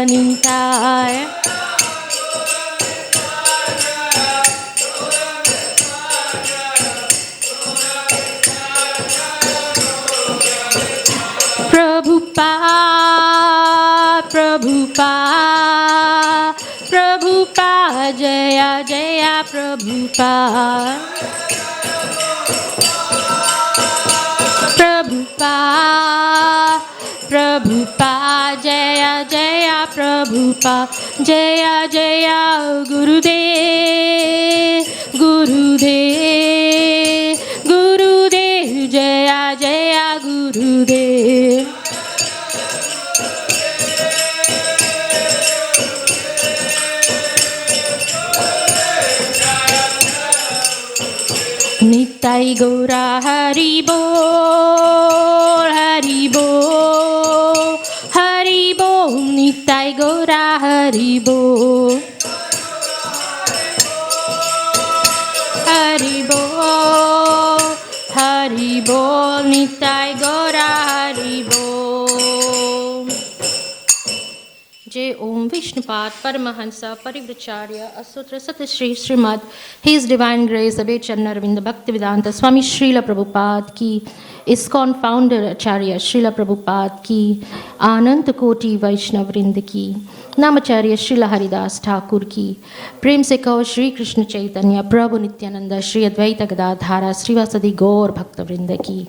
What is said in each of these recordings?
Nintaya. Prabhupada, Prabhupada, Prabhupada, Jaya Jaya Prabhupada. Prabhupada, Prabhupada, Jaya Jaya Prabhupada, Jaya Jaya Gurudev, Gurudev, Gurudev, Jaya Jaya Gurudev. Nitai Gaura Hari Bol, Hari Bol, Hari Bol, Nitai Gaura Hari Bol, Hari Bol, Hari Bol, Nitai Gaura Hari Bol. Jai Om Vishnupad Paramahansa Parivracharya Asutra Satyashri Srimad His Divine Grace Abhay Chanaravinda Bhaktivedanta Swami Srila Prabhupada ki, ISKCON Founder Acharya Srila Prabhupada ki, Ananta Koti Vaishnav Vrinda ki, Namacharya Srila Haridas Thakur ki, Prem se kaho Shri Krishna Chaitanya Prabhu Nityananda Shri Advaita Gadadhara Srivasadi Gaur Bhakta Vrinda ki,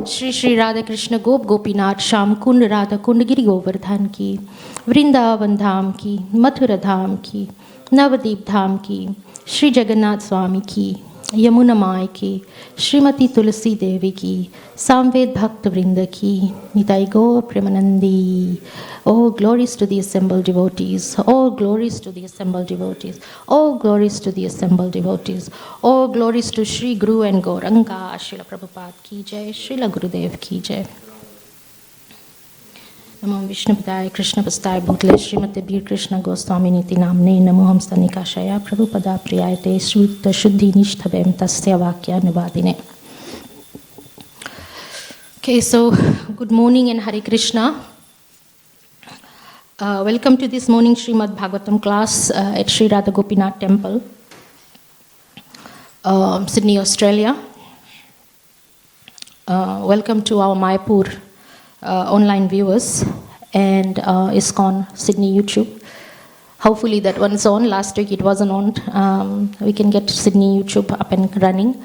Shri Shri Radha Krishna Gop Gopinath Sham Kund Radha Kund Giri Govardhan ki, Vrindavan धाम की, मथुरा धाम की, नवदीप धाम की, श्री जगन्नाथ स्वामी की, यमुना माई की, श्रीमती तुलसी देवी की, सामवेद भक्त वृंद की, निताई गौर Premanandi. All glories to the assembled devotees, all glories to the assembled devotees, all glories to the assembled devotees, all glories to Shri Guru and Gauranga, Srila Prabhupada ki jai, Srila Gurudev ki jai. नमो विष्णुपदाय कृष्णपस्ताय भूतले श्रीमते वीर कृष्ण गोस्वामी नीति नामने नमो हमस्तनिकाशया प्रभुपदा प्रियायते श्रुत शुद्धि निष्ठभेम तस्य वाक्यानुवादिने. Okay, so good morning and Hare Krishna. Welcome to this morning Srimad Bhagavatam class at Sri Radha Gopinath Temple, Sydney, Australia. Welcome to our Mayapur online viewers and ISKCON Sydney YouTube. Hopefully that one is on. Last week it wasn't on. We can get Sydney YouTube up and running.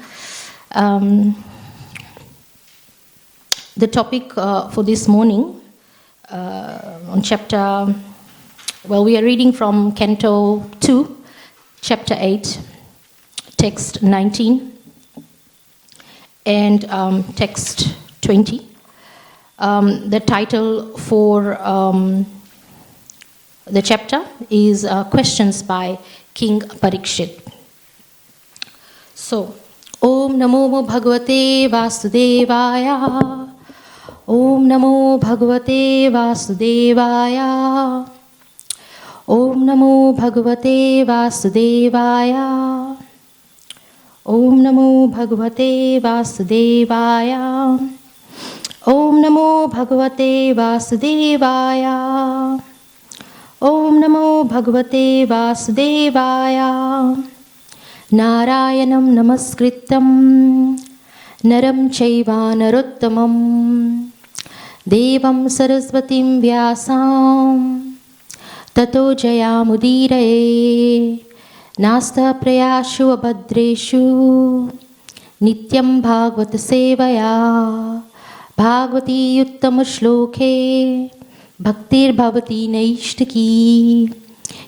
The topic for this morning on chapter, well, we are reading from Canto 2, chapter 8, text 19 and text 20. The title for the chapter is Questions by King Parikshit. So, Om Namo Bhagavate Vasudevaya, Om Namo Bhagavate Vasudevaya, Om Namo Bhagavate Vasudevaya, Om Namo Bhagavate Vasudevaya, Om Namo Bhagavate Vasudevaya, Om Namo Bhagavate Vasudevaya, Narayanam Namaskritam Naram Chaiva Narottamam Devam Saraswatim Vyasam Tato Jayamudiraye Nasta Prayashu Abhadreshu Nityam Bhagavata Sevaya Bhagavati Uttama Shloke Bhaktir Bhavati Naishtaki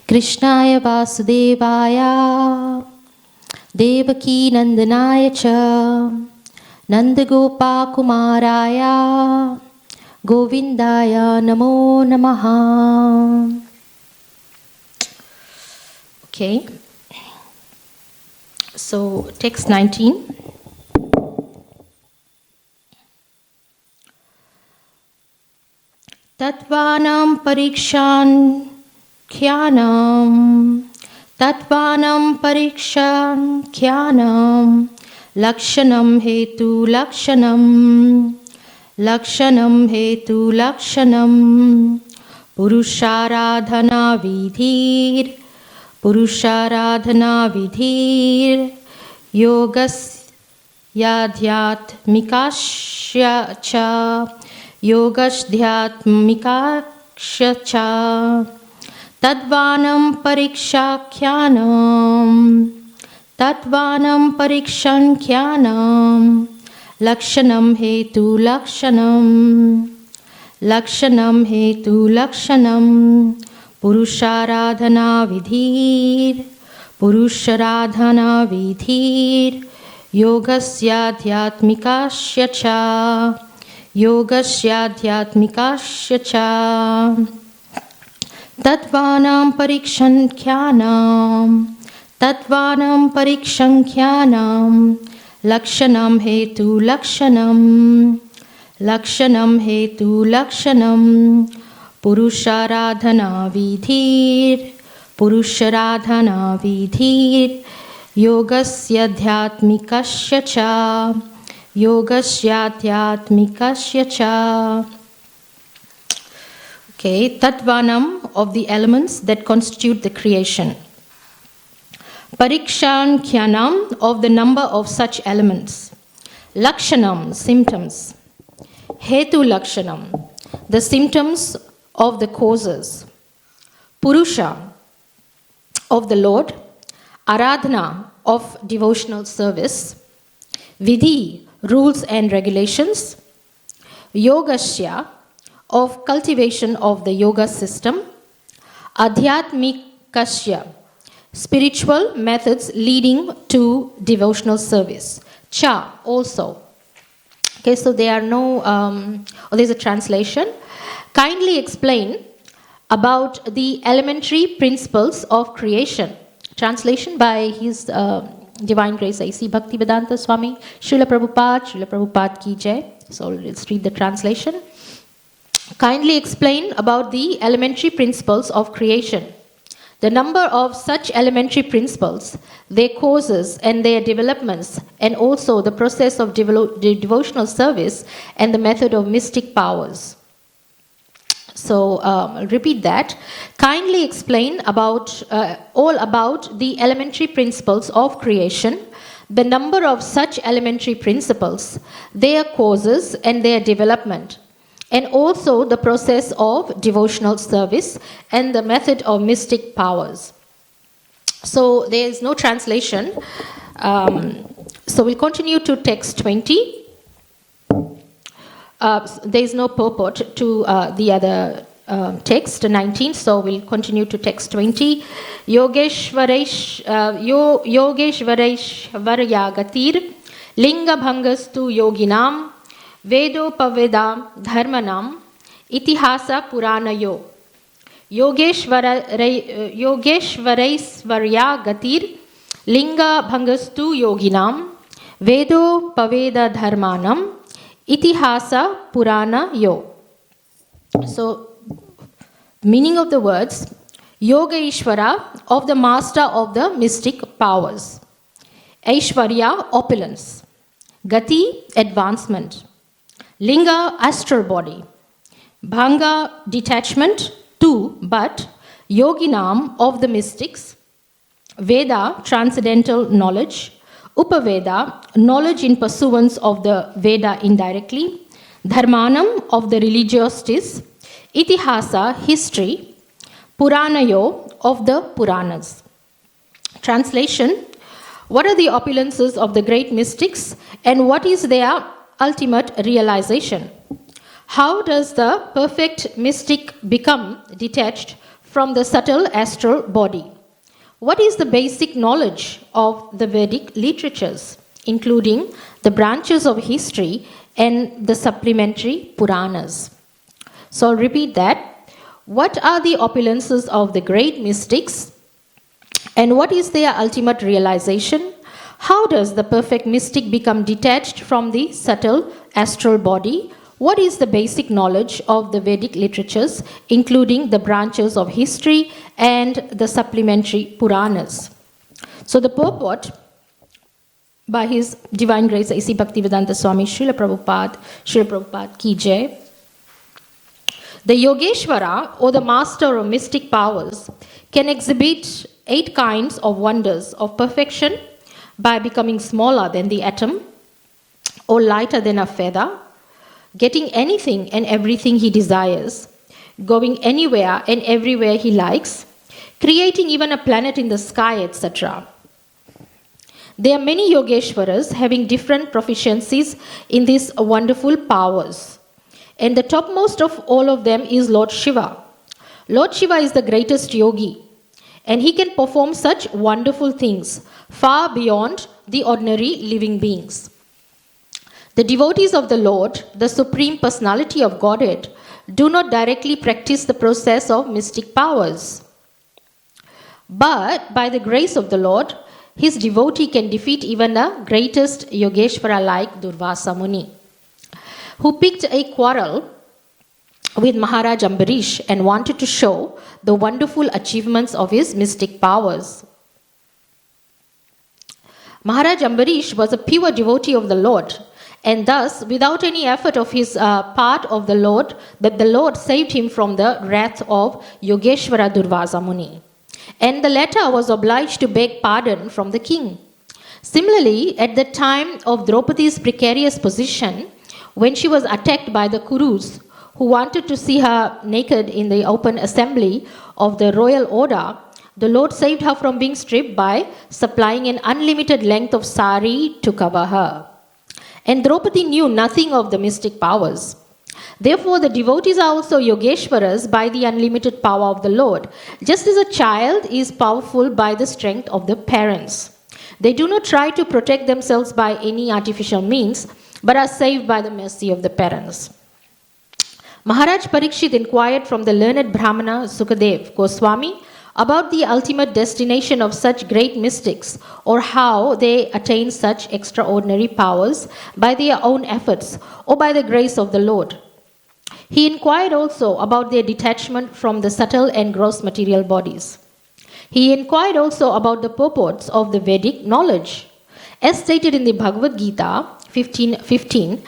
Krishnaya Vasudevaya Devaki Nandanaya Cha Nandagopa Kumaraya Govindaya Namo Namaha. Okay, so text 19. Tatvanam parikshan khyanam, Tatvanam parikshan khyanam, Lakshanam hetu lakshanam, Lakshanam hetu lakshanam, Purusharadhana vidhir, Purusharadhana vidhir, Yogasyadhyatmikasya cha, Yogasdhyatmikasya cha, Tadvanam parikshakyanam, Tadvanam parikshankyanam, Lakshanam hetu lakshanam, Lakshanam hetu lakshanam, Purusharadhana vidhir, Purusharadhana vidhir, Yogasyadhyatmikasya cha, Yogasyadhyatmikasya cha, Tatvanam parikshankyanam, Tatvanam parikshankyanam, Lakshanam hetu lakshanam, Lakshanam hetu lakshanam, Purusharadhana vidhir, Purusharadhana vidhir, Yogasyadhyatmikasya cha, Yogasyadhyatmikasya cha. Okay, Tatvanam of the elements that constitute the creation. Parikshankyanam of the number of such elements. Lakshanam, symptoms. Hetu lakshanam, the symptoms of the causes. Purusha, of the Lord. Aradhana, of devotional service. Vidhi, rules and regulations. Yogasya, of cultivation of the yoga system. Adhyatmikasya, spiritual methods leading to devotional service. Cha, also. Okay, so there are no, there's a translation. Kindly explain about the elementary principles of creation. Translation by His Divine Grace A.C. Bhaktivedanta Swami Srila Prabhupada Ki Jai. So let's read the translation. Kindly explain about the elementary principles of creation. The number of such elementary principles, their causes and their developments, and also the process of devotional service and the method of mystic powers. So I'll repeat that. Kindly explain about all about the elementary principles of creation, the number of such elementary principles, their causes and their development, and also the process of devotional service and the method of mystic powers. So there is no translation. So we'll continue to text 20. There is no purport to the other text 19, so we'll continue to text 20. Yogeshvarayagatir linga bhangastu yoginam vedopavedam dharmanam itihasa puranayo. Yogeshvaraisvaryagatir linga bhangastu yoginam vedopaveda dharmanam itihasa purana yo. So, meaning of the words: Yoga Ishvara, of the master of the mystic powers. Aishvarya, opulence. Gati, advancement. Linga, astral body. Bhanga, detachment. To, but. Yoginam, of the mystics. Veda, transcendental knowledge. Upaveda, knowledge in pursuance of the Veda indirectly. Dharmanam, of the religiosities. Itihasa, history. Puranayo, of the Puranas. Translation: what are the opulences of the great mystics and what is their ultimate realization? How does the perfect mystic become detached from the subtle astral body? What is the basic knowledge of the Vedic literatures, including the branches of history and the supplementary Puranas? So I'll repeat that. What are the opulences of the great mystics and what is their ultimate realization? How does the perfect mystic become detached from the subtle astral body? What is the basic knowledge of the Vedic literatures, including the branches of history and the supplementary Puranas? So the purport by His Divine Grace A.C. Bhaktivedanta Swami Srila Prabhupada Ki Jai. The Yogeshvara, or the master of mystic powers, can exhibit 8 kinds of wonders of perfection by becoming smaller than the atom or lighter than a feather, getting anything and everything he desires, going anywhere and everywhere he likes, creating even a planet in the sky, etc. There are many Yogeshwaras having different proficiencies in these wonderful powers. And the topmost of all of them is Lord Shiva. Lord Shiva is the greatest yogi, and he can perform such wonderful things far beyond the ordinary living beings. The devotees of the Lord, the Supreme Personality of Godhead, do not directly practice the process of mystic powers. But by the grace of the Lord, his devotee can defeat even the greatest Yogeshvara like Durvasa Muni, who picked a quarrel with Maharaj Ambarish and wanted to show the wonderful achievements of his mystic powers. Maharaj Ambarish was a pure devotee of the Lord, and thus, without any effort of his part of the Lord, that the Lord saved him from the wrath of Yogeshvara Durvasa Muni. And the latter was obliged to beg pardon from the king. Similarly, at the time of Draupadi's precarious position, when she was attacked by the Kurus, who wanted to see her naked in the open assembly of the royal order, the Lord saved her from being stripped by supplying an unlimited length of sari to cover her. And Draupadi knew nothing of the mystic powers. Therefore, the devotees are also Yogeshwaras by the unlimited power of the Lord, just as a child is powerful by the strength of the parents. They do not try to protect themselves by any artificial means, but are saved by the mercy of the parents. Maharaj Parikshit inquired from the learned Brahmana Sukadev Goswami about the ultimate destination of such great mystics, or how they attain such extraordinary powers by their own efforts or by the grace of the Lord. He inquired also about their detachment from the subtle and gross material bodies. He inquired also about the purports of the Vedic knowledge. As stated in the Bhagavad Gita 15:15,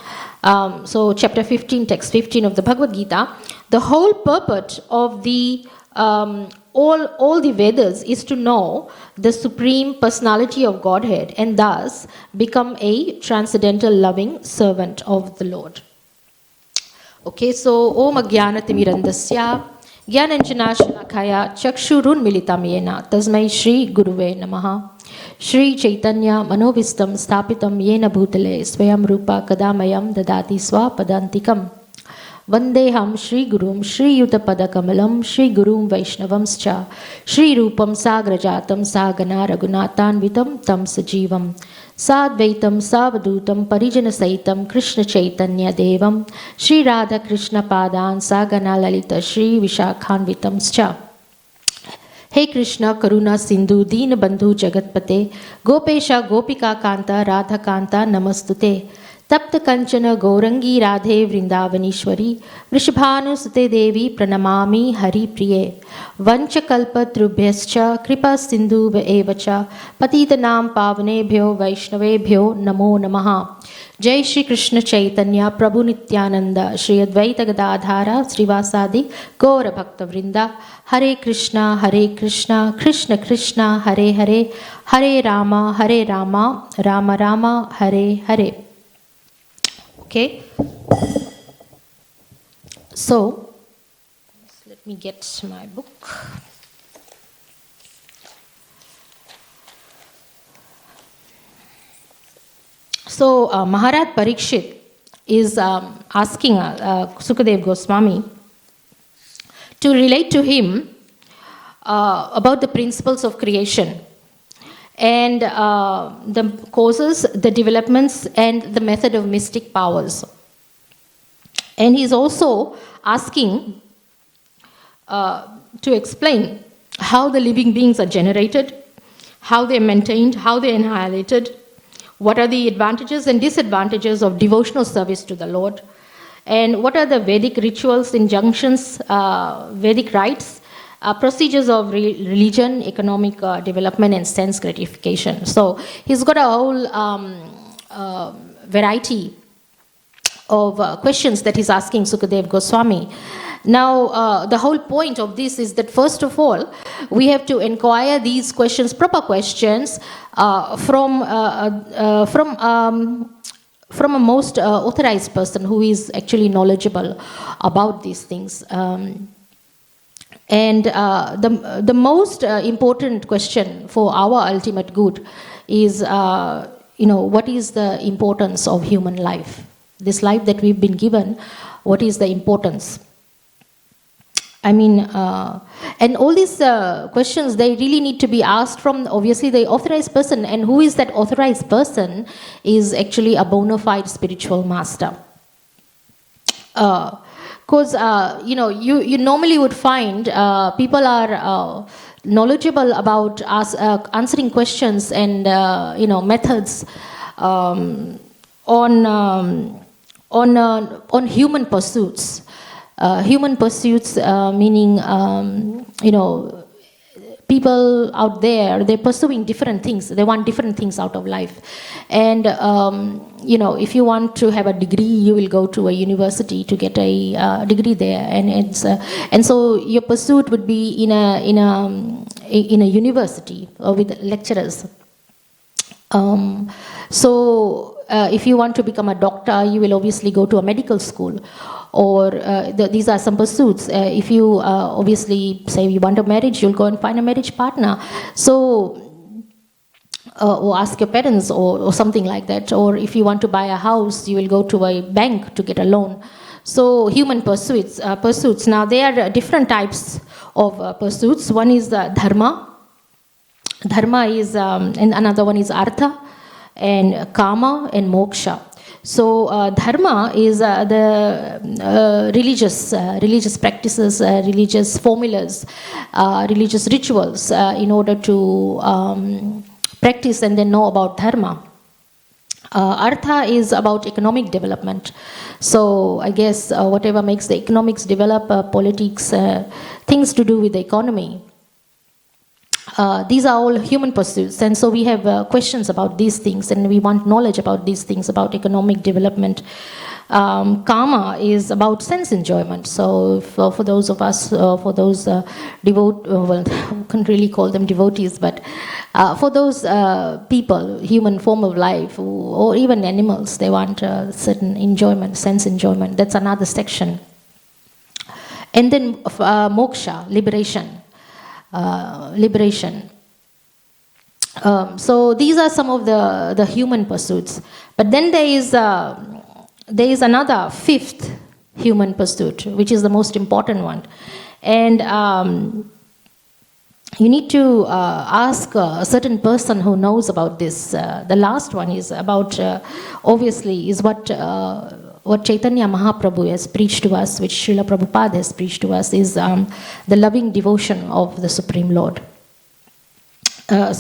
so chapter 15, text 15 of the Bhagavad Gita, the whole purport of the all the Vedas is to know the Supreme Personality of Godhead and thus become a transcendental loving servant of the Lord. Okay, so Om Ajnanatimirandasya Jnananjana Shalakaya Chakshurun Militam Yena Tasmai Shri Guruve Namaha Shri Chaitanya Manovistam Stapitam Yena Bhutale Swayam Rupa Kadamayam Dadati Swapadantikam Vandeham Shri Gurum Shri Yuta Kamalam Shri Gurum Vaishnavamscha Shri Rupam Sagrajatam Sagana Raghunatan Vitam Tam Sajivam Sadvaitam Savadutam Parijana Saitam Krishna Chaitanya Devam Shri Radha Krishna Padan Sagana Lalita Shri Vishakhanvitamscha. Hey Krishna Karuna Sindhu Deen Bandhu Jagatpate Gopesha Gopika Kanta Radha Kanta Namastute Tapta Kanchana Gaurangi Radhe Vrindavanishwari Vrishabhanusute Devi Pranamami Hari Priye Vanchakalpa Trubhyascha Kripa Sindhu Evacha Patitanam Pavanebhyo Vaishnavebhyo Namo Namaha. Jai Shri Krishna Chaitanya Prabhu Nityananda Shri Advaita Gadadhara Srivasadi Gaura Bhakta Vrinda Hare Krishna Krishna Krishna Hare Hare Hare Rama Rama Rama Hare Hare. Okay, so let me get my book. So Maharaj Parikshit is asking Sukadev Goswami to relate to him about the principles of creation and the causes, the developments, and the method of mystic powers. And he's also asking to explain how the living beings are generated, how they're maintained, how they're annihilated, what are the advantages and disadvantages of devotional service to the Lord, and what are the Vedic rituals, injunctions, Vedic rites, procedures of religion, economic development, and sense gratification. So he's got a whole variety of questions that he's asking Sukadev Goswami. Now, the whole point of this is that first of all, we have to inquire these questions, proper questions, from a most authorized person who is actually knowledgeable about these things. And the most important question for our ultimate good is, what is the importance of human life? This life that we've been given, what is the importance? I mean, and all these questions, they really need to be asked from, obviously, the authorized person. And who is that authorized person is actually a bona fide spiritual master. Because, you normally would find people are knowledgeable about answering questions and, methods on human pursuits. Human pursuits meaning, people out there, they're pursuing different things. They want different things out of life. And, if you want to have a degree, you will go to a university to get a degree there. And so your pursuit would be in a university with lecturers. If you want to become a doctor, you will obviously go to a medical school. Or these are some pursuits. If you obviously say you want a marriage, you'll go and find a marriage partner. So, or ask your parents or something like that. Or if you want to buy a house, you will go to a bank to get a loan. So human pursuits. Now there are different types of pursuits. One is dharma. Dharma is, and another one is artha, and kama, and moksha. So dharma is the religious practices, religious formulas, religious rituals in order to practice and then know about dharma. Artha is about economic development. So I guess whatever makes the economics develop, politics, things to do with the economy. These are all human pursuits, and so we have questions about these things, and we want knowledge about these things, about economic development. Karma is about sense enjoyment. So for those of us, for those well, we can't really call them devotees, but for those people, human form of life, or even animals, they want certain enjoyment, sense enjoyment. That's another section. And then moksha, liberation. So these are some of the human pursuits. But then there is another fifth human pursuit, which is the most important one. And you need to ask a certain person who knows about this. The last one is about, obviously, is what Chaitanya Mahaprabhu has preached to us, which Srila Prabhupada has preached to us, is the loving devotion of the Supreme Lord. And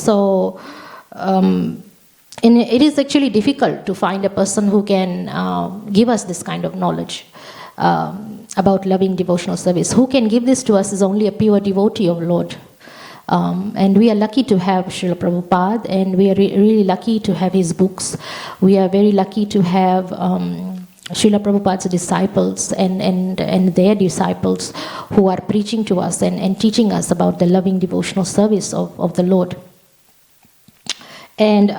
it is actually difficult to find a person who can give us this kind of knowledge about loving devotional service. Who can give this to us is only a pure devotee of Lord. And we are lucky to have Srila Prabhupada, and we are really lucky to have his books. We are very lucky to have Srila Prabhupada's disciples and their disciples who are preaching to us and teaching us about the loving devotional service of the Lord. And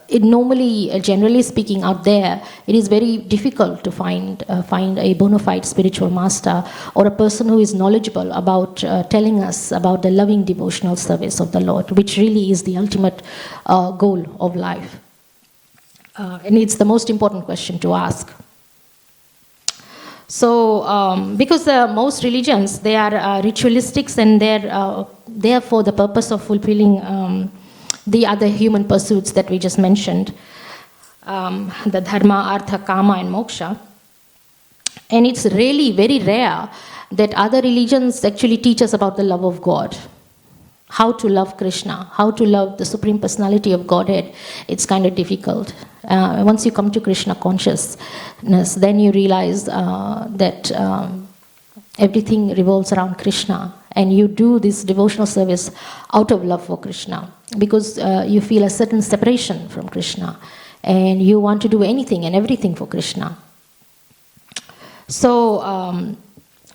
it normally, generally speaking, out there, it is very difficult to find a bona fide spiritual master or a person who is knowledgeable about telling us about the loving devotional service of the Lord, which really is the ultimate goal of life. And it's the most important question to ask. So, because most religions, they are ritualistics, and they're for the purpose of fulfilling the other human pursuits that we just mentioned, the dharma, artha, kama, and moksha. And it's really very rare that other religions actually teach us about the love of God, how to love Krishna, how to love the Supreme Personality of Godhead. It's kind of difficult. Once you come to Krishna consciousness, then you realize that everything revolves around Krishna, and you do this devotional service out of love for Krishna, because you feel a certain separation from Krishna, and you want to do anything and everything for Krishna. So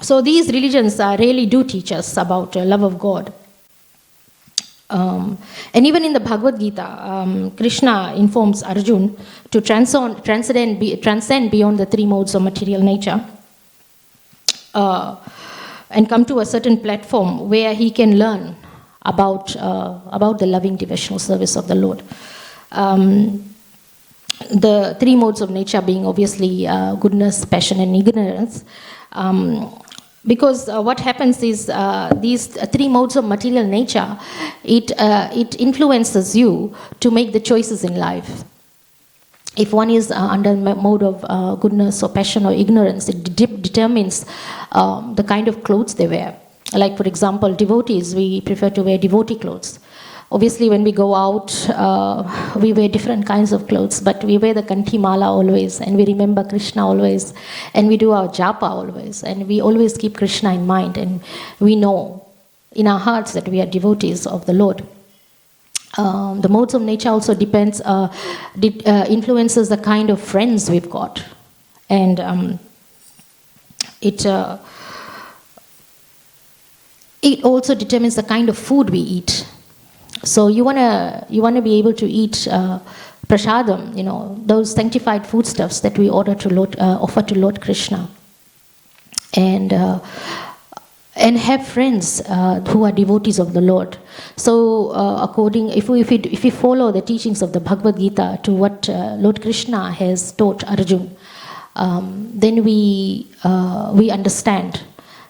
So these religions really do teach us about love of God. And even in the Bhagavad Gita, Krishna informs Arjun to transcend beyond the three modes of material nature and come to a certain platform where he can learn about the loving devotional service of the Lord. The three modes of nature being obviously goodness, passion, and ignorance. Because what happens is these three modes of material nature, it influences you to make the choices in life. If one is under mode of goodness or passion or ignorance, it determines the kind of clothes they wear. Like, for example, devotees, we prefer to wear devotee clothes. Obviously, when we go out, we wear different kinds of clothes, but we wear the Kanthi Mala always, and we remember Krishna always, and we do our japa always, and we always keep Krishna in mind, and we know in our hearts that we are devotees of the Lord. The modes of nature also influences the kind of friends we've got, and it also determines the kind of food we eat. So you wanna be able to eat prasadam, those sanctified foodstuffs that we offer to Lord Krishna, and have friends who are devotees of the Lord. So if we follow the teachings of the Bhagavad Gita to what Lord Krishna has taught Arjun, then we understand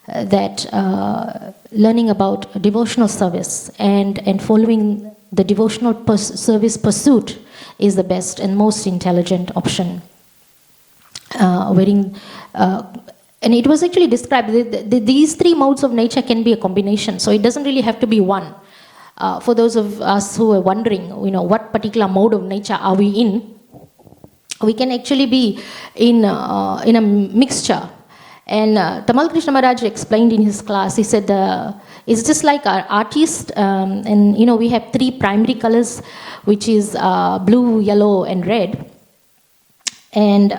that learning about devotional service and following the devotional service pursuit is the best and most intelligent option. And it was actually described that these three modes of nature can be a combination, so it doesn't really have to be one. For those of us who are wondering, what particular mode of nature are we in, we can actually be in a mixture. And Tamal Krishna Maharaj explained in his class, he said, it's just like our artist, and we have three primary colors, which is blue, yellow, and red. And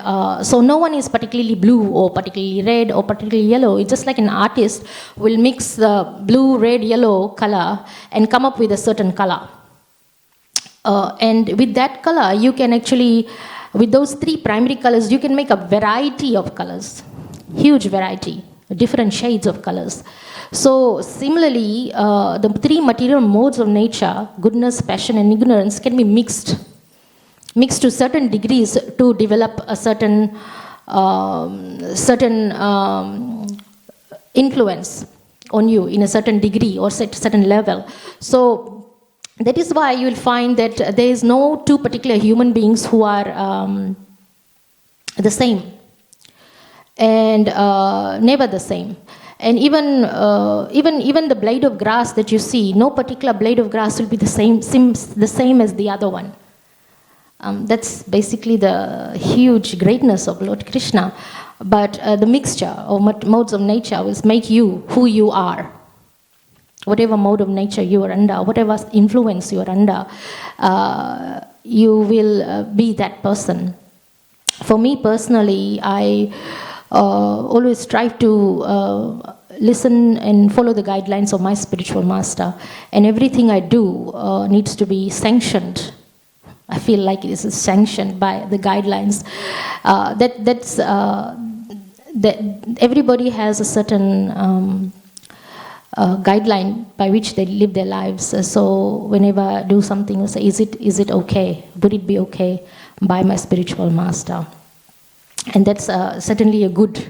so no one is particularly blue or particularly red or particularly yellow. It's just like an artist will mix the blue, red, yellow color and come up with a certain color. And with that color, you can actually, with those three primary colors, you can make a variety of colors. Huge variety, different shades of colors. So similarly, the three material modes of nature, goodness, passion, and ignorance, can be mixed to certain degrees to develop a certain influence on you in a certain degree or certain level. So that is why you will find that there is no two particular human beings who are the same. And never the same. And even the blade of grass that you see, no particular blade of grass will be the same as the other one. That's basically the huge greatness of Lord Krishna. But the mixture of modes of nature will make you who you are. Whatever mode of nature you are under, whatever influence you are under, you will be that person. For me personally, I always strive to listen and follow the guidelines of my spiritual master, and everything I do needs to be sanctioned. I feel like it is sanctioned by the guidelines. That everybody has a certain guideline by which they live their lives. So whenever I do something, I say, is it okay? Would it be okay by my spiritual master? And that's certainly a good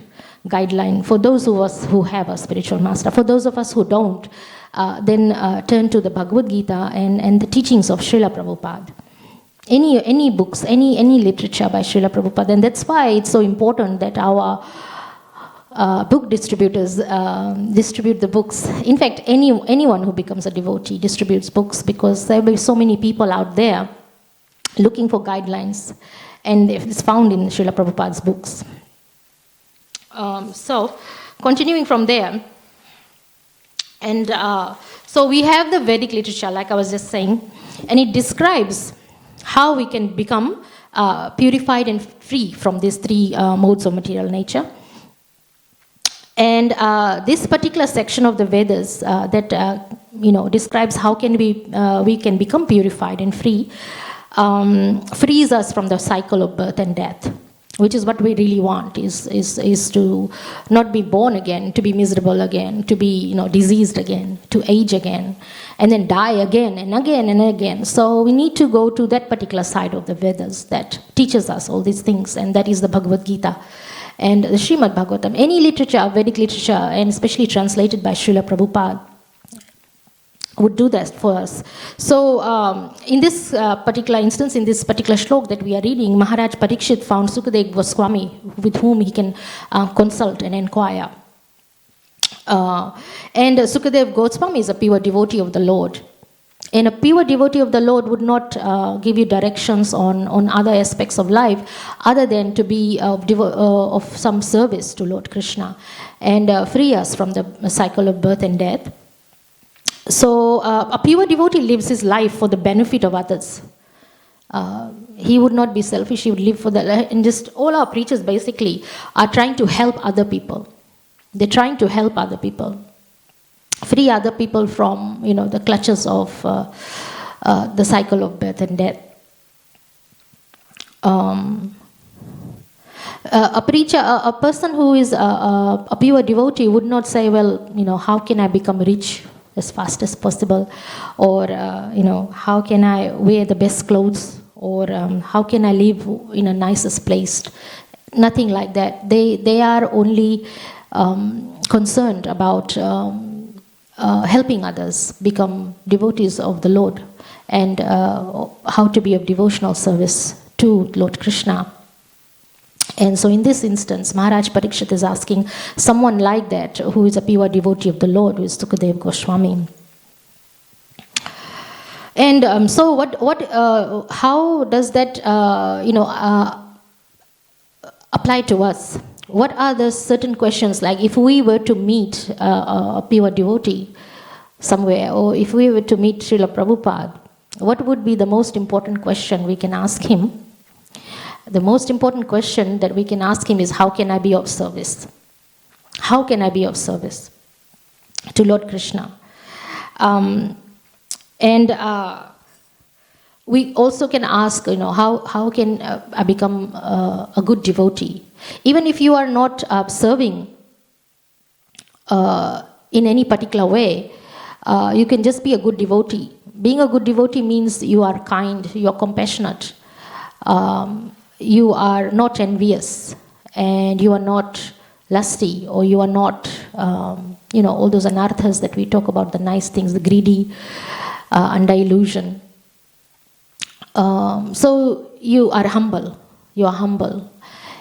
guideline for those of us who have a spiritual master. For those of us who don't, then turn to the Bhagavad Gita and the teachings of Srila Prabhupada. Any books, any literature by Srila Prabhupada. And that's why it's so important that our book distributors distribute the books. In fact, anyone who becomes a devotee distributes books, because there will be so many people out there looking for guidelines. And it's found in Srila Prabhupada's books. So, continuing from there, and so we have the Vedic literature, like I was just saying, and it describes how we can become purified and free from these three modes of material nature. And this particular section of the Vedas that describes how can we can become purified and free, frees us from the cycle of birth and death, which is what we really want, is to not be born again, to be miserable again, to be diseased again, to age again, and then die again and again and again. So we need to go to that particular side of the Vedas that teaches us all these things, and that is the Bhagavad Gita and the Srimad Bhagavatam. Any literature, Vedic literature, and especially translated by Srila Prabhupada, would do that for us. So in this particular instance, in this particular shlok that we are reading, Maharaj Parikshit found Sukadeva Goswami with whom he can consult and inquire. And Sukadeva Goswami is a pure devotee of the Lord. And a pure devotee of the Lord would not give you directions on other aspects of life other than to be of some service to Lord Krishna and free us from the cycle of birth and death. So a pure devotee lives his life for the benefit of others. He would not be selfish, he would live for and just all our preachers basically are trying to help other people. They're trying to help other people, free other people from the clutches of the cycle of birth and death. A preacher, a person who is a pure devotee would not say, well, how can I become rich as fast as possible, or how can I wear the best clothes, or how can I live in a nicest place. Nothing like that. They are only concerned about helping others become devotees of the Lord, and how to be of devotional service to Lord Krishna. And so in this instance, Maharaj Parikshit is asking someone like that, who is a pure devotee of the Lord, who is Sukadeva Goswami. And so how does that, apply to us? What are the certain questions, like if we were to meet a pure devotee somewhere, or if we were to meet Srila Prabhupada, what would be the most important question we can ask him? The most important question that we can ask him is, how can I be of service? How can I be of service to Lord Krishna? We also can ask, how can I become a good devotee? Even if you are not serving in any particular way, you can just be a good devotee. Being a good devotee means you are kind, you are compassionate, you are not envious, and you are not lusty, or you are not, all those anarthas that we talk about, the nice things, the greedy, under illusion. So you are humble,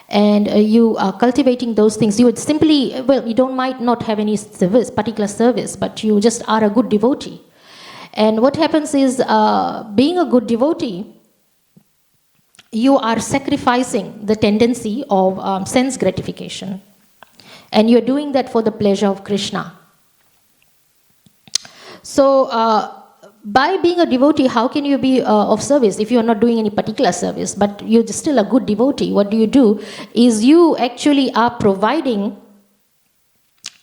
and you are cultivating those things. You would simply, you might not have any particular service, but you just are a good devotee. And what happens is, being a good devotee, you are sacrificing the tendency of sense gratification. And you're doing that for the pleasure of Krishna. So, by being a devotee, how can you be of service if you are not doing any particular service, but you're still a good devotee? What do? Is you actually are providing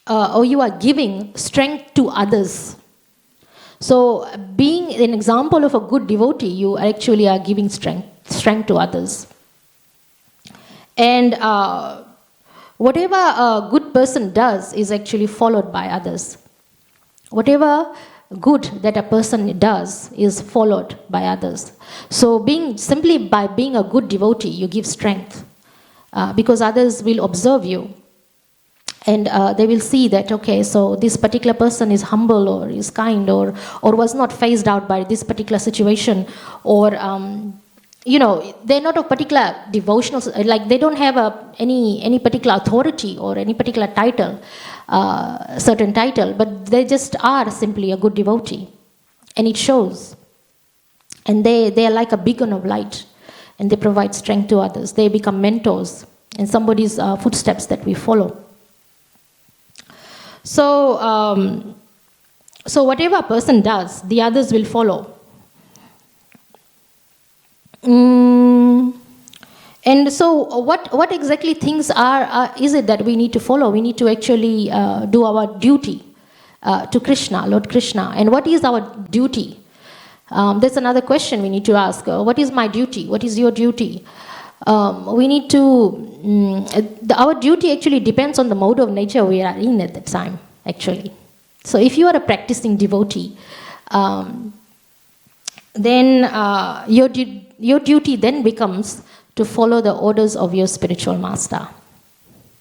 or you are giving strength to others. So, being an example of a good devotee, you actually are giving strength to others. And whatever a good person does is actually followed by others. Whatever good that a person does is followed by others. So simply by being a good devotee, you give strength, because others will observe you. And they will see that, okay, so this particular person is humble, or is kind, or was not phased out by this particular situation, or they're not of particular devotional, like they don't have any particular authority or any particular title, certain title, but they just are simply a good devotee, and it shows. And they are like a beacon of light, and they provide strength to others. They become mentors in somebody's footsteps that we follow. So, so whatever a person does, the others will follow. And so, what exactly things is it that we need to follow? We need to actually do our duty to Krishna, Lord Krishna. And what is our duty? That's another question we need to ask. What is my duty? What is your duty? We need to. Our duty actually depends on the mode of nature we are in at that time, actually. So, if you are a practicing devotee, then your duty then becomes to follow the orders of your spiritual master.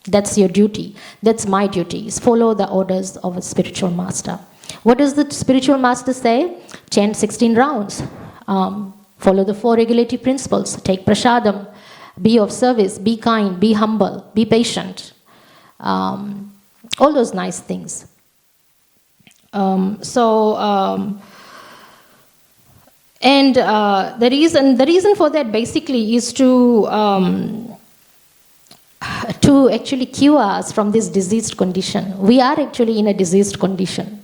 That's your duty. That's my duty, is follow the orders of a spiritual master. What does the spiritual master say? Chant 16 rounds. Follow the 4 regulative principles. Take prasadam. Be of service. Be kind. Be humble. Be patient. All those nice things. And the reason for that basically is to actually cure us from this diseased condition. We are actually in a diseased condition.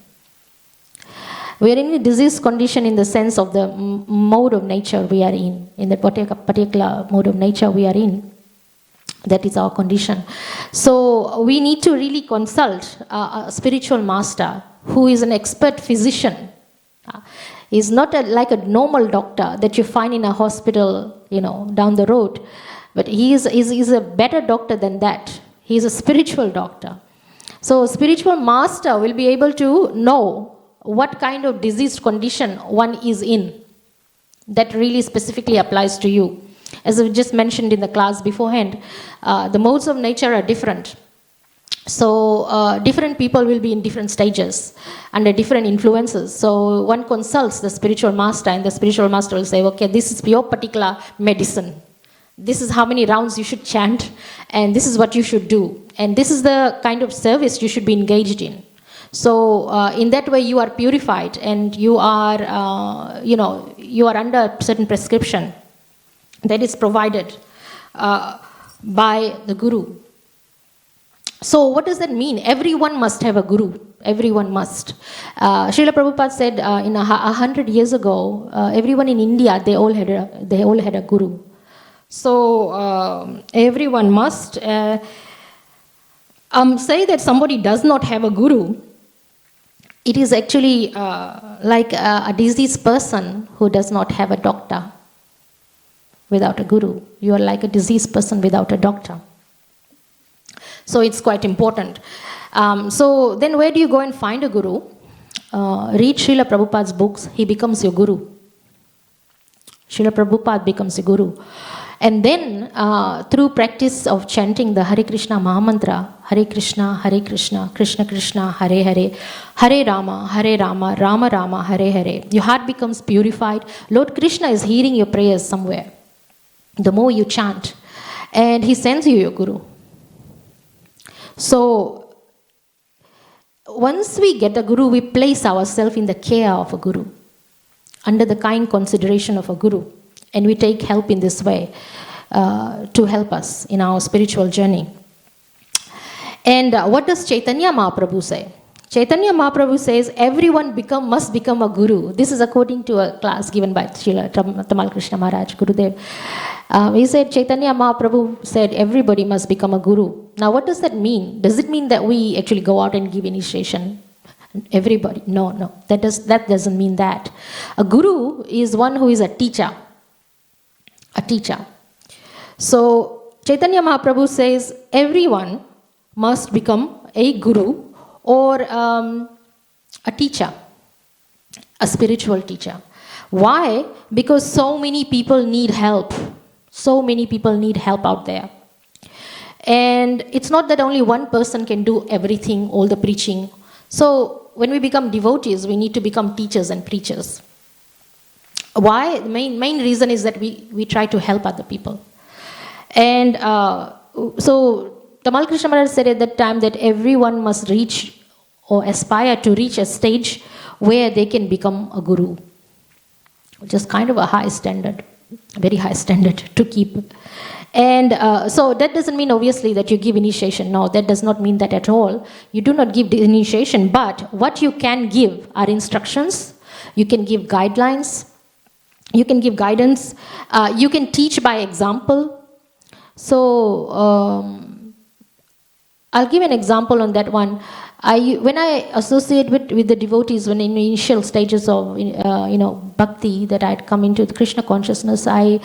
We are in a diseased condition in the sense of the mode of nature we are in the particular mode of nature we are in. That is our condition. So we need to really consult a spiritual master who is an expert physician. He's not like a normal doctor that you find in a hospital, down the road. But he is a better doctor than that. He is a spiritual doctor. So a spiritual master will be able to know what kind of diseased condition one is in. That really specifically applies to you. As I just mentioned in the class beforehand, the modes of nature are different. So different people will be in different stages under different influences. So one consults the spiritual master, and the spiritual master will say, okay, this is your particular medicine. This is how many rounds you should chant, and this is what you should do. And this is the kind of service you should be engaged in. So in that way you are purified, and you are, you are under a certain prescription that is provided by the guru. So what does that mean? Everyone must have a guru. Everyone must. Srila Prabhupada said in 100 years ago, everyone in India, they all had a guru. So everyone must. Say that somebody does not have a guru, it is actually like a diseased person who does not have a doctor without a guru. You are like a diseased person without a doctor. So it's quite important. So then where do you go and find a guru? Read Srila Prabhupada's books. He becomes your guru. Srila Prabhupada becomes your guru. And then through practice of chanting the Hare Krishna Mahamantra, Hare Krishna, Krishna Krishna, Hare Hare, Hare Rama, Rama Rama, Hare Hare. Your heart becomes purified. Lord Krishna is hearing your prayers somewhere. The more you chant. And he sends you your guru. So, once we get a guru, we place ourselves in the care of a guru, under the kind consideration of a guru, and we take help in this way to help us in our spiritual journey. And what does Chaitanya Mahaprabhu say? Chaitanya Mahaprabhu says everyone must become a guru. This is according to a class given by Srila Tamal Krishna Maharaj, Gurudev. He said, Chaitanya Mahaprabhu said everybody must become a guru. Now what does that mean? Does it mean that we actually go out and give initiation? Everybody? No. That doesn't mean that. A guru is one who is a teacher. A teacher. So Chaitanya Mahaprabhu says everyone must become a guru or a teacher, a spiritual teacher. Why? Because so many people need help. So many people need help out there. And it's not that only one person can do everything, all the preaching. So when we become devotees, we need to become teachers and preachers. Why? The main reason is that we try to help other people. And so Tamal Krishna Maharaj said at that time that everyone must reach or aspire to reach a stage where they can become a guru, which is kind of a high standard, a very high standard to keep. And so that doesn't mean obviously that you give initiation. No, that does not mean that at all. You do not give the initiation, but what you can give are instructions. You can give guidelines. You can give guidance. You can teach by example. So I'll give an example on that one. When I associate with the devotees, when in the initial stages of bhakti, that I'd come into the Krishna consciousness, I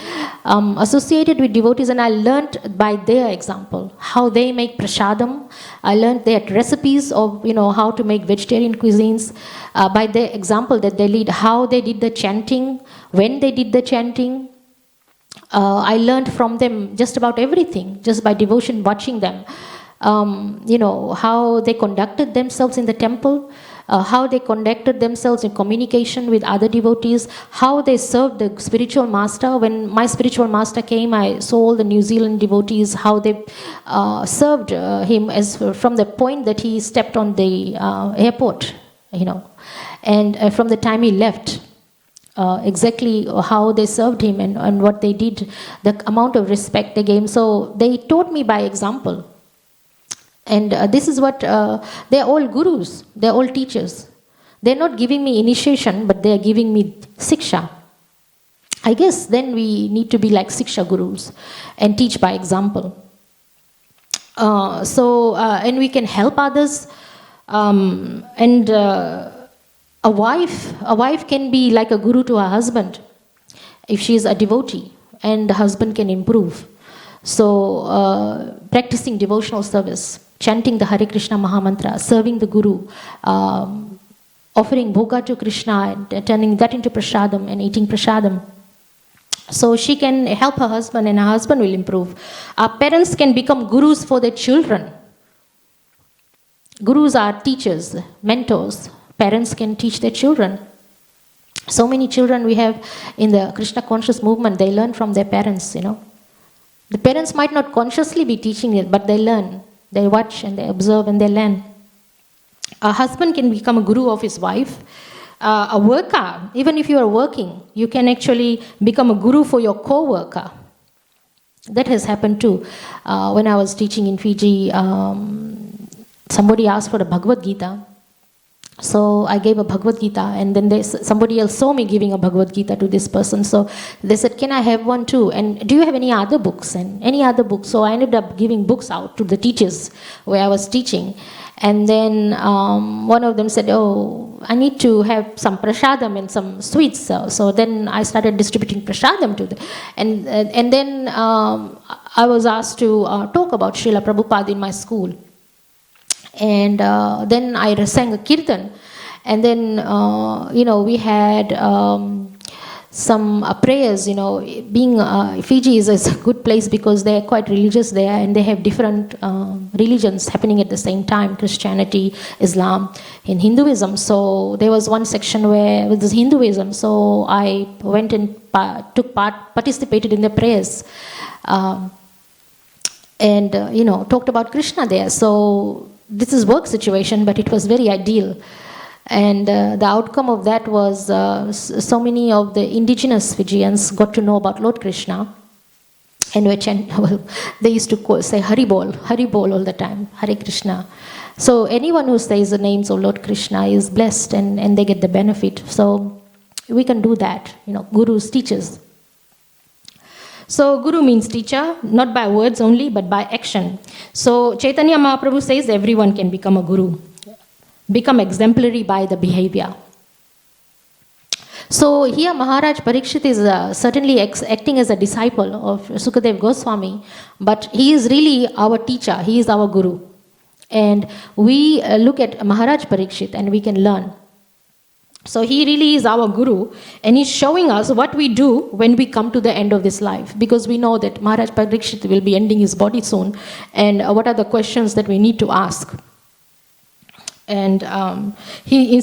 associated with devotees, and I learnt by their example how they make prasadam. I learnt their recipes of how to make vegetarian cuisines by their example that they lead, how they did the chanting, when they did the chanting. I learned from them just about everything, just by devotion, watching them. How they conducted themselves in the temple, how they conducted themselves in communication with other devotees, how they served the spiritual master. When my spiritual master came, I saw all the New Zealand devotees, how they served him as from the point that he stepped on the airport, and from the time he left. Exactly how they served him and what they did, the amount of respect they gave. So they taught me by example. And this is what, they're all gurus, they're all teachers. They're not giving me initiation, but they're giving me siksha. I guess then we need to be like siksha gurus and teach by example. And we can help others. A wife can be like a guru to her husband if she is a devotee, and the husband can improve. So practicing devotional service, chanting the Hare Krishna Mahamantra, serving the Guru, offering bhoga to Krishna and turning that into prasadam and eating prasadam. So she can help her husband and her husband will improve. Our parents can become gurus for their children. Gurus are teachers, mentors. Parents can teach their children. So many children we have in the Krishna conscious movement, they learn from their parents, The parents might not consciously be teaching it, but they learn. They watch and they observe and they learn. A husband can become a guru of his wife. A worker, even if you are working, you can actually become a guru for your co-worker. That has happened too. When I was teaching in Fiji, somebody asked for a Bhagavad Gita. So I gave a Bhagavad Gita, and then somebody else saw me giving a Bhagavad Gita to this person. So they said, can I have one too? And do you have any other books? And any other books? So I ended up giving books out to the teachers where I was teaching. And then one of them said, oh, I need to have some prasadam and some sweets. So then I started distributing prasadam to them. And then I was asked to talk about Srila Prabhupada in my school. And then I sang a kirtan, and then we had some prayers. Being Fiji is a good place because they're quite religious there, and they have different religions happening at the same time: Christianity, Islam, and Hinduism. So there was one section where with this Hinduism, so I went and participated in the prayers, and talked about Krishna there. So this is work situation, but it was very ideal. And the outcome of that was so many of the indigenous Fijians got to know about Lord Krishna. And they used to say Hari Bol all the time, Hare Krishna. So anyone who says the names of Lord Krishna is blessed, and they get the benefit. So we can do that, gurus, teachers. So Guru means teacher, not by words only, but by action. So Chaitanya Mahaprabhu says everyone can become a guru, become exemplary by the behavior. So here Maharaj Parikshit is certainly acting as a disciple of Sukadev Goswami, but he is really our teacher, he is our guru. And we look at Maharaj Parikshit and we can learn. So he really is our guru, and he's showing us what we do when we come to the end of this life, because we know that Maharaj Parikshit will be ending his body soon, and what are the questions that we need to ask. And he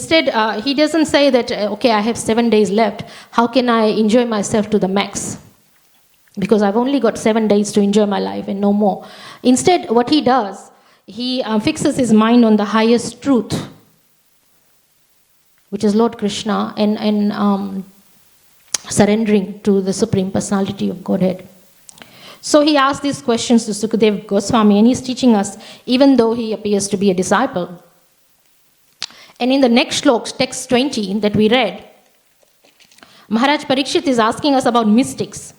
doesn't say that, okay, I have 7 days left, how can I enjoy myself to the max? Because I've only got 7 days to enjoy my life and no more. Instead, what he does, he fixes his mind on the highest truth, which is Lord Krishna, and surrendering to the Supreme Personality of Godhead. So he asked these questions to Sukadev Goswami, and he's teaching us, even though he appears to be a disciple. And in the next shloks, text 20 that we read, Maharaj Parikshit is asking us about mystics.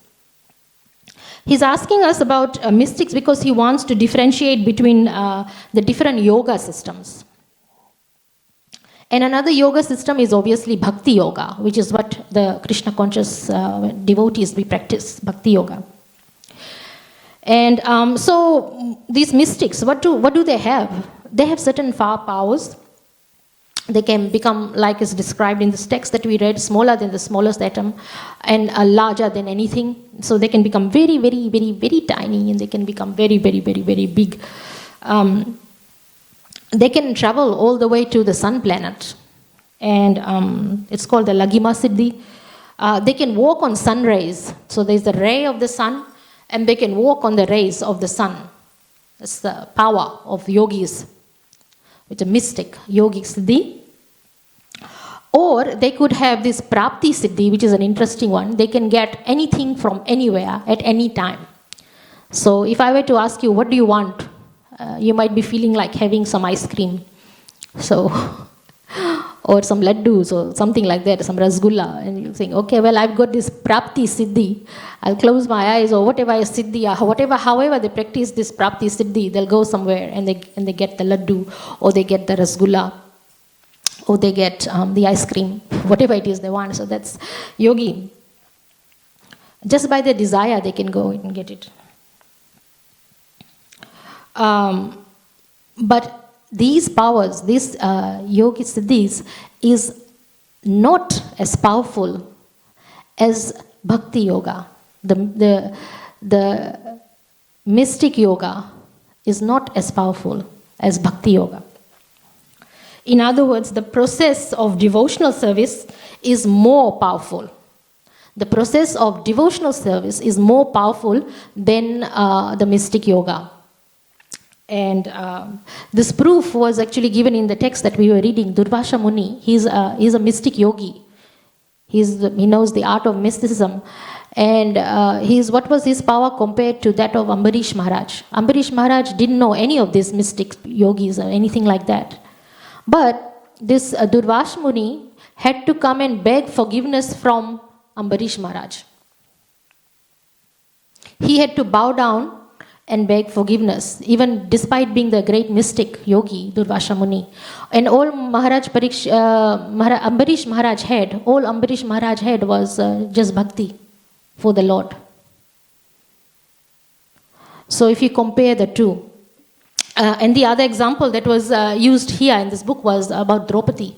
He's asking us about mystics because he wants to differentiate between the different yoga systems. And another yoga system is obviously Bhakti Yoga, which is what the Krishna conscious devotees we practice, Bhakti Yoga. And so these mystics, what do they have? They have certain far powers. They can become, like is described in this text that we read, smaller than the smallest atom and larger than anything. So they can become very, very, very, very tiny, and they can become very, very, very, very big. They can travel all the way to the sun planet, and it's called the Lagima Siddhi. They can walk on sun rays. So there's the ray of the sun, and they can walk on the rays of the sun. That's the power of yogis, with a mystic yogic siddhi. Or they could have this prapti siddhi, which is an interesting one. They can get anything from anywhere at any time. So if I were to ask you, what do you want? You might be feeling like having some ice cream. So, or some laddus or something like that, some rasgulla. And you think, okay, well, I've got this prapti siddhi. I'll close my eyes, or whatever is siddhi, or however they practice this prapti siddhi, they'll go somewhere and they get the laddu, or they get the rasgulla, or they get the ice cream, whatever it is they want. So that's yogi. Just by their desire, they can go and get it. But these powers, these yogi siddhis, is not as powerful as bhakti yoga. The mystic yoga is not as powerful as bhakti yoga. In other words, the process of devotional service is more powerful. The process of devotional service is more powerful than the mystic yoga. And this proof was actually given in the text that we were reading. Durvasha Muni, he's a mystic yogi. He knows the art of mysticism. And what was his power compared to that of Ambarish Maharaj? Ambarish Maharaj didn't know any of these mystic yogis or anything like that. But this Durvasha Muni had to come and beg forgiveness from Ambarish Maharaj. He had to bow down and beg forgiveness, even despite being the great mystic yogi, Durvasha Muni. And all Ambarish Maharaj had was just bhakti for the Lord. So if you compare the two, and the other example that was used here in this book was about Draupadi.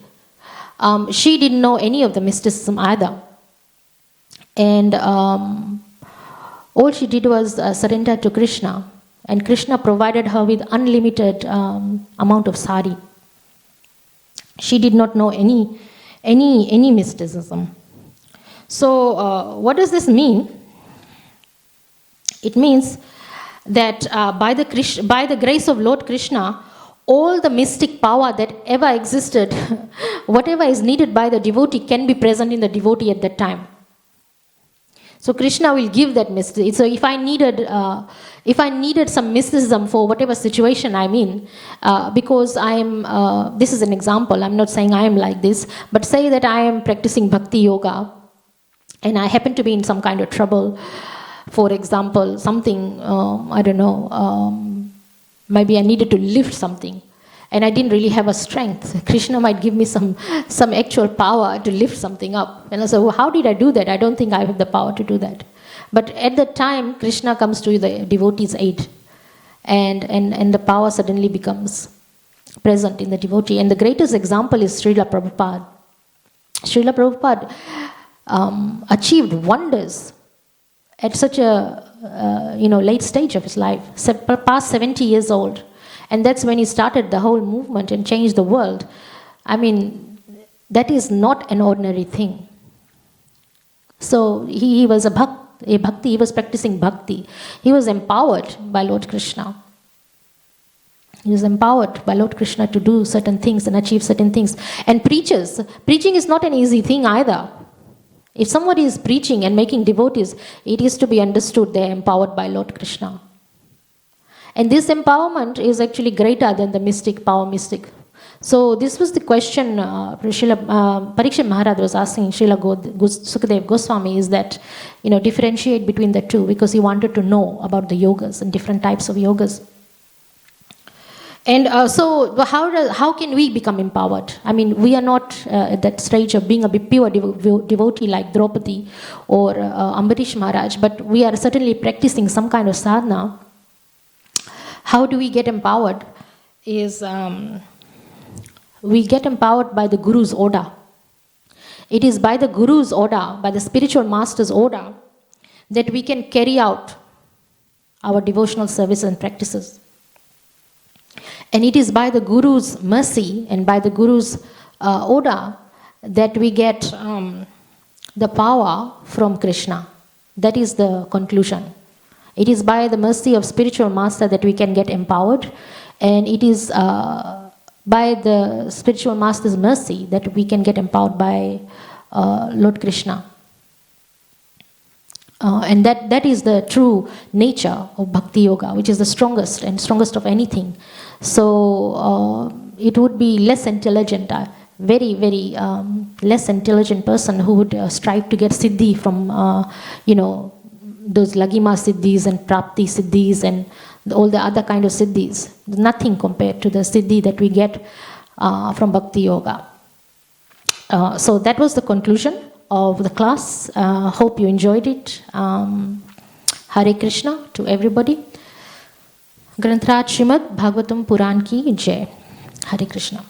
She didn't know any of the mysticism either. And all she did was surrender to Krishna. And Krishna provided her with unlimited amount of sari. She did not know any mysticism. So what does this mean? It means that by the grace of Lord Krishna, all the mystic power that ever existed, whatever is needed by the devotee, can be present in the devotee at that time. So Krishna will give that mystery. So if I needed some mysticism for whatever situation I'm in, because this is an example, I'm not saying I am like this, but say that I am practicing bhakti yoga, and I happen to be in some kind of trouble. For example, something, maybe I needed to lift something, and I didn't really have a strength. Krishna might give me some actual power to lift something up. And I said, well, how did I do that? I don't think I have the power to do that. But at that time, Krishna comes to the devotee's aid, and the power suddenly becomes present in the devotee. And the greatest example is Srila Prabhupada. Srila Prabhupada achieved wonders at such a late stage of his life, past 70 years old. And that's when he started the whole movement and changed the world. I mean, that is not an ordinary thing. So he was a bhakti, he was practicing bhakti. He was empowered by Lord Krishna. He was empowered by Lord Krishna to do certain things and achieve certain things. And preaching is not an easy thing either. If somebody is preaching and making devotees, it is to be understood they are empowered by Lord Krishna. And this empowerment is actually greater than the mystic power mystic. So this was the question Parikshit Maharaj was asking Srila Sukadev Goswami, is that, differentiate between the two, because he wanted to know about the yogas and different types of yogas. And so how can we become empowered? I mean, we are not at that stage of being a pure devotee like Draupadi or Ambarish Maharaj, but we are certainly practicing some kind of sadhana. How do we get empowered? Is we get empowered by the Guru's order. It is by the Guru's order, by the spiritual master's order, that we can carry out our devotional service and practices. And it is by the Guru's mercy and by the Guru's order that we get the power from Krishna. That is the conclusion. It is by the mercy of spiritual master that we can get empowered, and it is by the spiritual master's mercy that we can get empowered by Lord Krishna. And that is the true nature of Bhakti Yoga, which is the strongest of anything. So it would be less intelligent, very, very less intelligent person who would strive to get siddhi from, those Lagima siddhis and Prapti siddhis and all the other kind of siddhis. Nothing compared to the siddhi that we get from Bhakti Yoga. So that was the conclusion of the class. Hope you enjoyed it. Hare Krishna to everybody. Grantraj Srimad Bhagavatam Puran ki Jai. Hare Krishna.